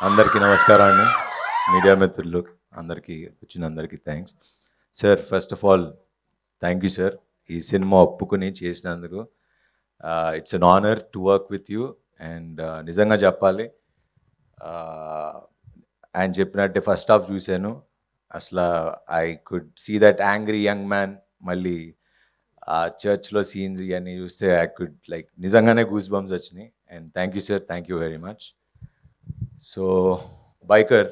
అందరికీ నమస్కారం అండి. మీడియా మిత్రులు అందరికీ వచ్చినందరికీ thanks. Sir first of all thank you sir. ఈ సినిమా ఒప్పుకొని చేసినందుకు. It's an honour to work with you and నిజంగా చెప్పాలి ఆయన చెప్పినట్టే ఫస్ట్ హాఫ్ చూశాను. అసలు I could see that angry young man. మళ్ళీ ఆ చర్చ్లో సీన్స్ ఇవన్నీ చూస్తే ఐ కుడ్ లైక్ నిజంగానే గూస్ బంప్స్ వచ్చినాయి. And thank you sir, thank you very much. So biker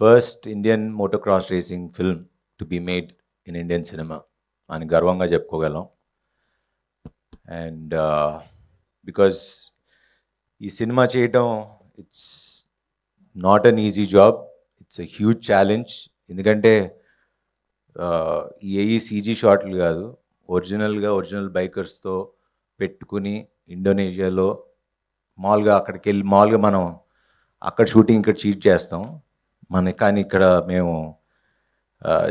first Indian motocross racing film to be made in Indian cinema అని గర్వంగా చెప్పుకోగలం. And because ఈ సినిమా చేయటం it's not an easy job, it's a huge challenge. ఎందుకంటే ఈ CG షాట్లు కాదు, original బైకర్స్తో పెట్టుకుని ఇండోనేషియాలో మామూలుగా మనం అక్కడ షూటింగ్ ఇక్కడ షూట్ చేస్తాం. కానీ ఇక్కడ మేము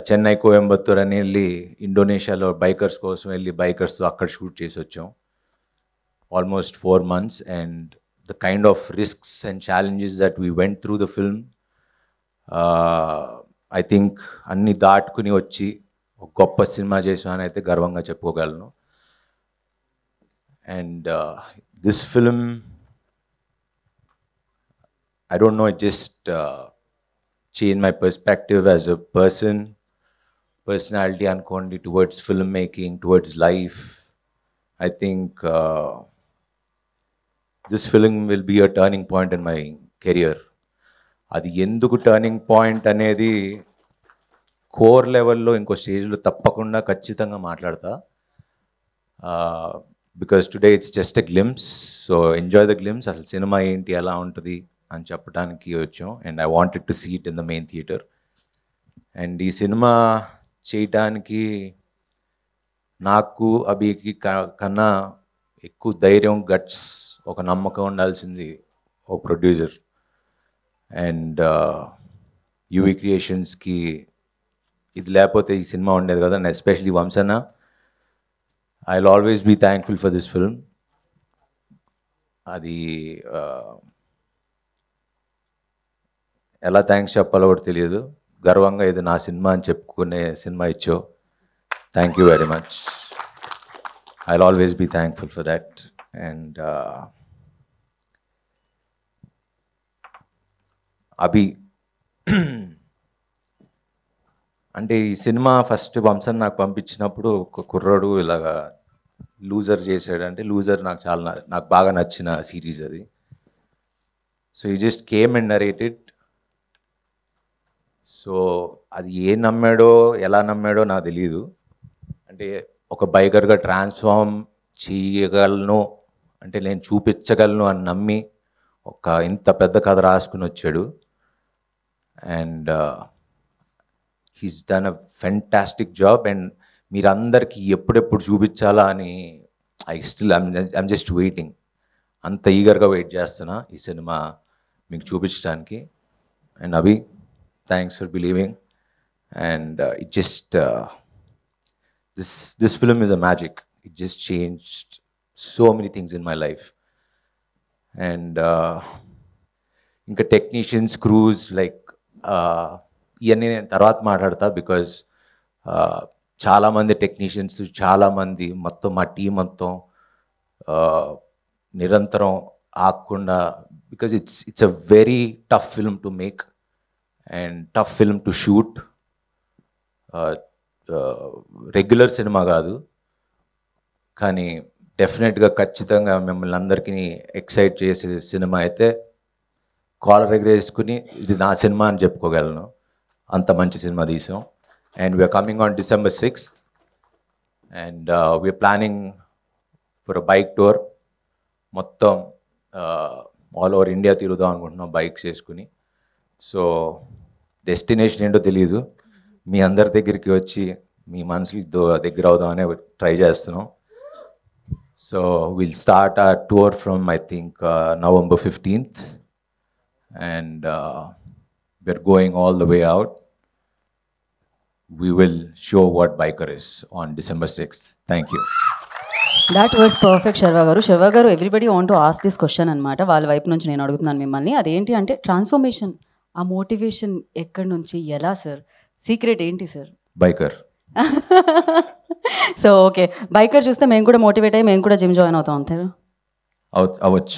చెన్నై కోయంబత్తూర్ అని వెళ్ళి ఇండోనేషియాలో బైకర్స్ కోసం వెళ్ళి బైకర్స్తో అక్కడ షూట్ చేసి వచ్చాం almost 4 months. And the kind of risks and challenges that we went through the film, I think అన్ని దాటుకుని వచ్చి ఒక గొప్ప సినిమా చేసామని అయితే గర్వంగా చెప్పుకోగలను. And this film, I don't know, it just changed my perspective as a personality అనుకోండి, towards filmmaking, towards life. I think this film will be a turning point in my career. అది ఎందుకు టర్నింగ్ పాయింట్ అనేది core లెవెల్లో ఇంకో స్టేజ్లో తప్పకుండా ఖచ్చితంగా మాట్లాడతా. Because today it's just a glimpse, so enjoy the glimpse. అసలు సినిమా ఏంటి, ఎలా ఉంటుంది అని చెప్పడానికి వచ్చాం. And I wanted to see it in the main theatre. And ఈ సినిమా చేయటానికి నాకు అభికి కన్నా ఎక్కువ ధైర్యం, గట్స్, ఒక నమ్మకం ఉండాల్సింది ఓ ప్రొడ్యూసర్. అండ్ యూవీ క్రియేషన్స్కి ఇది లేకపోతే ఈ సినిమా ఉండేది కదా. అండ్ ఎస్పెషలీ వంశన్న, I will always be thankful for this film. అది ఎలా థ్యాంక్స్ చెప్పాలో కూడా తెలియదు. గర్వంగా ఇది నా సినిమా అని చెప్పుకునే సినిమా ఇచ్చావు. Thank you very much. I will always be thankful for that. And Abhi, అంటే ఈ సినిమా ఫస్ట్ వంశన్ నాకు పంపించినప్పుడు ఒక కుర్రాడు ఇలాగా లూజర్ చేశాడు. అంటే లూజర్ నాకు బాగా నచ్చిన సిరీస్ అది. సో ఈ just came and narrated. So అది నమ్మాడో ఎలా నమ్మాడో నాకు తెలియదు. అంటే ఒక బైకర్గా ట్రాన్స్ఫార్మ్ చేయగలను, అంటే నేను చూపించగలను అని నమ్మి ఒక ఇంత పెద్ద కథ రాసుకుని వచ్చాడు. And he's done a fantastic job. And మీరందరికీ ఎప్పుడెప్పుడు చూపించాలా అని ఐమ్ జస్ట్ వెయిటింగ్. అంత ఈగర్గా వెయిట్ చేస్తున్నా ఈ సినిమా మీకు చూపించడానికి. And Abhi, thanks for believing. And it just this film is a magic. It just changed so many things in my life. And ఇంకా టెక్నీషియన్స్, క్రూస్, లైక్ ఇవన్నీ నేను తర్వాత మాట్లాడతా. బికాజ్ చాలామంది టెక్నీషియన్స్, చాలామంది మొత్తం మా టీం మొత్తం నిరంతరం ఆగకుండా, because it's a very tough film to make and tough film to shoot. Regular cinema కాదు, కానీ డెఫినెట్గా ఖచ్చితంగా మిమ్మల్ని అందరికీ ఎక్సైట్ చేసే సినిమా అయితే కాలర్ ఎగరేసుకుని ఇది నా సినిమా అని చెప్పుకోగలను. అంత మంచి సినిమా తీసాం. And we're coming on December 6th. And we're planning for a bike tour. మొత్తం ఆల్ ఓవర్ ఇండియా తిరుగుదాం అనుకుంటున్నాం బైక్స్ వేసుకుని. సో డెస్టినేషన్ ఏంటో తెలియదు, మీ అందరి దగ్గరికి వచ్చి మీ మనసులతో దగ్గర అవుదామనే ట్రై చేస్తున్నాం. So will start our tour from I think November 15th, and we're going all the way out. We will show what biker is on December 6th. Thank you. That was perfect Sharwa garu. Sharwa garu, everybody want to ask this question అనమాట. వాళ్ళ వైపు నుంచి నేను అడుగుతున్నాను మిమ్మల్ని. అదేంటి అంటే transformation, ఆ మోటివేషన్ ఎక్కడి నుంచి, ఎలా సార్? సీక్రెట్ ఏంటి sir? Biker. So okay, biker చూస్తే మేము కూడా మోటివేట్ అయ్యి మేము కూడా జిమ్ జాయిన్ అవుతాం అంటారు. అవ్వచ్చు.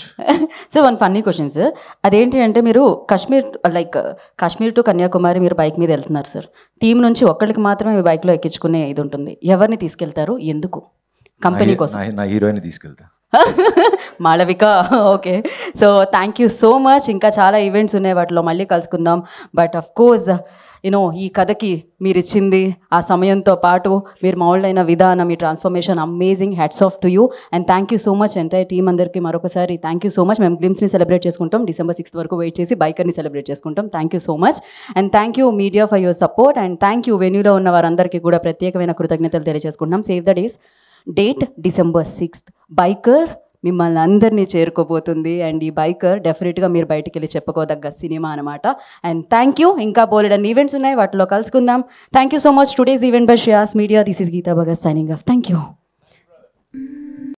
So one funny question sir, అదేంటి అంటే మీరు కాశ్మీర్ టు కన్యాకుమారి మీరు బైక్ మీద వెళ్తున్నారు సార్. టీం నుంచి ఒక్కరికి మాత్రమే మీ బైక్లో ఎక్కించుకునే ఇది ఉంటుంది. ఎవరిని తీసుకెళ్తారు, ఎందుకు? కంపెనీ కోసం? నా హీరోయిన్ తీసుకెళ్తా. Malavika. Okay, so thank you so much. ఇంకా చాలా ఈవెంట్స్ ఉన్నాయి, వాటిలో మళ్ళీ కలుసుకుందాం. బట్ అఫ్ కోర్స్ ఈ కథకి మీరు ఇచ్చింది ఆ సమయంతో పాటు మీరు మౌల్డైన విధానం, మీ transformation amazing. Hats off to you and thank you so much. Entire team అందరికీ మరొకసారి థ్యాంక్ యూ సో మచ్. మేము గ్లిమ్స్ని సెలబ్రేట్ చేసుకుంటాం, December 6th వరకు వెయిట్ చేసి బైకర్ని సెలబ్రేట్ చేసుకుంటాం. Thank you so much and thank you media for your support and thank you వెన్యూలో ఉన్న వారందరికీ కూడా ప్రత్యేకమైన కృతజ్ఞతలు తెలియజేసుకుంటున్నాం. Save the date December 6th. Biker మిమ్మల్ని అందరినీ చేరుకోబోతుంది అండ్ ఈ బైకర్ డెఫినెట్గా మీరు బయటికి వెళ్ళి చెప్పుకోదగ్గ సినిమా అనమాట. And thank you. ఇంకా బోలెడన్ని ఈవెంట్స్ ఉన్నాయి, వాటిలో కలుసుకుందాం. Thank you so much. Today's event by Shreyas media. This is Geetha Bhagat signing off. Thank you.